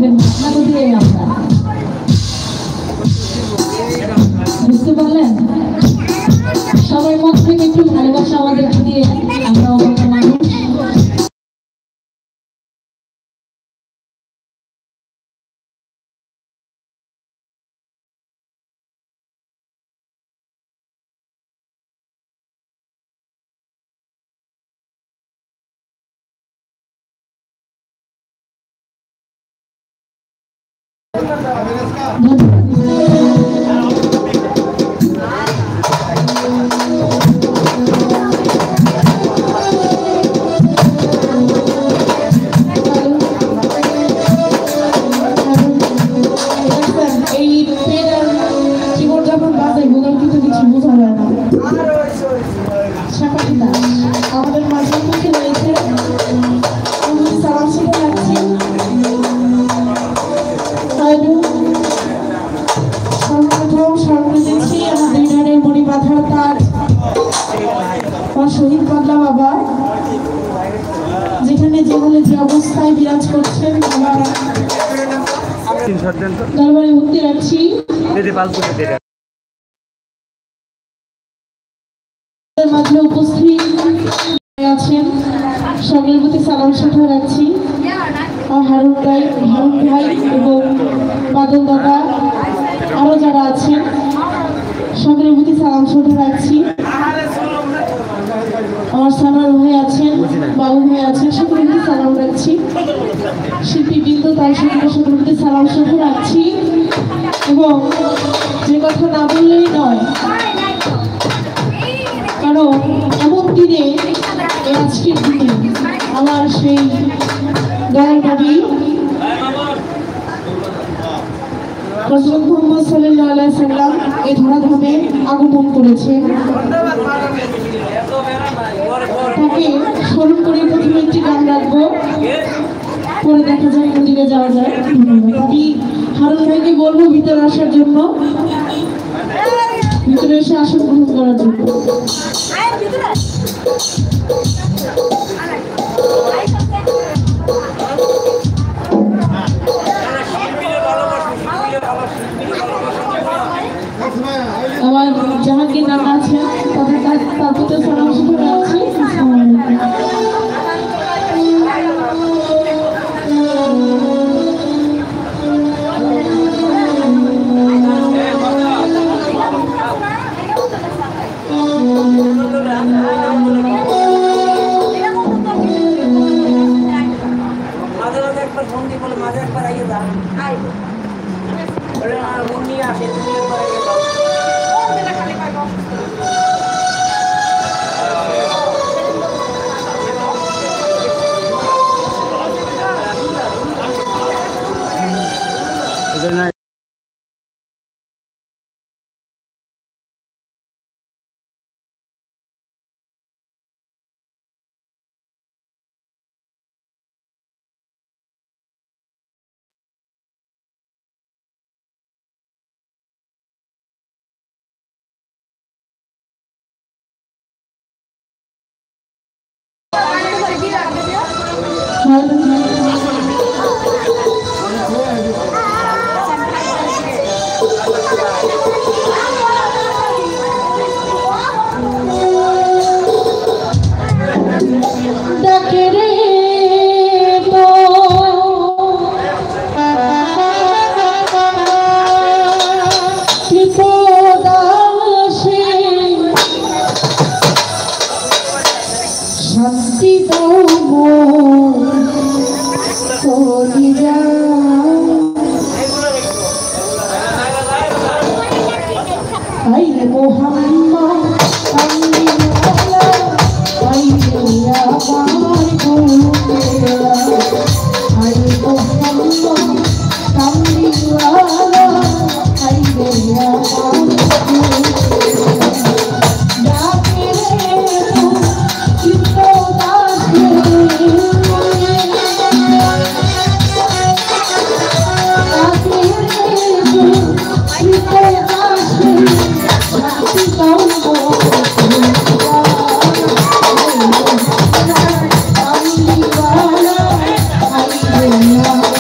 দেবেন না, আপনাকে দিয়ে আমরা বুঝতে পারলেন। সবাই মন থেকে একটু ভালোবাসা আমাদেরকে দিয়ে, আমরা অবস্থা মানুষ। আমাদের মাঝে কিছু রয়েছে, সালাম শিখে যাচ্ছি। সর্বপ্রথম স্মরণে দিচ্ছি আমাদের ইনারের মণিবাধার তার শহীদ পাগলা বাবা, যেখানে যেভাবে যে অবস্থায় বিরাজ করছেন আমার দরবারে মুক্তি রাখছি। মাঝে উপস্থিত আছেন সকলের প্রতি সালাম শ্রদ্ধা রাখছি। হারুন ভাই এবং বাদল দাদা আরো যারা আছেন সকলের প্রতি সালাম শ্রদ্ধা রাখছি। আমার সানার ভাই আছেন, বাবু ভাই আছেন, সকলের প্রতি সালাম রাখছি। শিল্পীবৃন্দ তার সকলের প্রতি সালাম শ্রদ্ধা রাখছি। এবং যে কথা না বললেই নয়, কারণ এমন দিনে আজকের দিনে আমার সেই দয়াল নবী হযরত মুহাম্মদ সাল্লাল্লাহু আলাইহি সাল্লাম এই ধরাধামে আগমন করেছেন। তাকে স্মরণ করে প্রথমে একটি গান রাখবো, পরে দেখা যায় মন্দিরে যাওয়া যায়। আমি হারুন ভাইকে বলবো ভিতরে আসার জন্য, ভিতরে এসে আসন গ্রহণ করার জন্য। আমার জাহাঙ্গীর নাম আছে, তার প্রতি সালাম শুভেচ্ছা আছে। Mohammed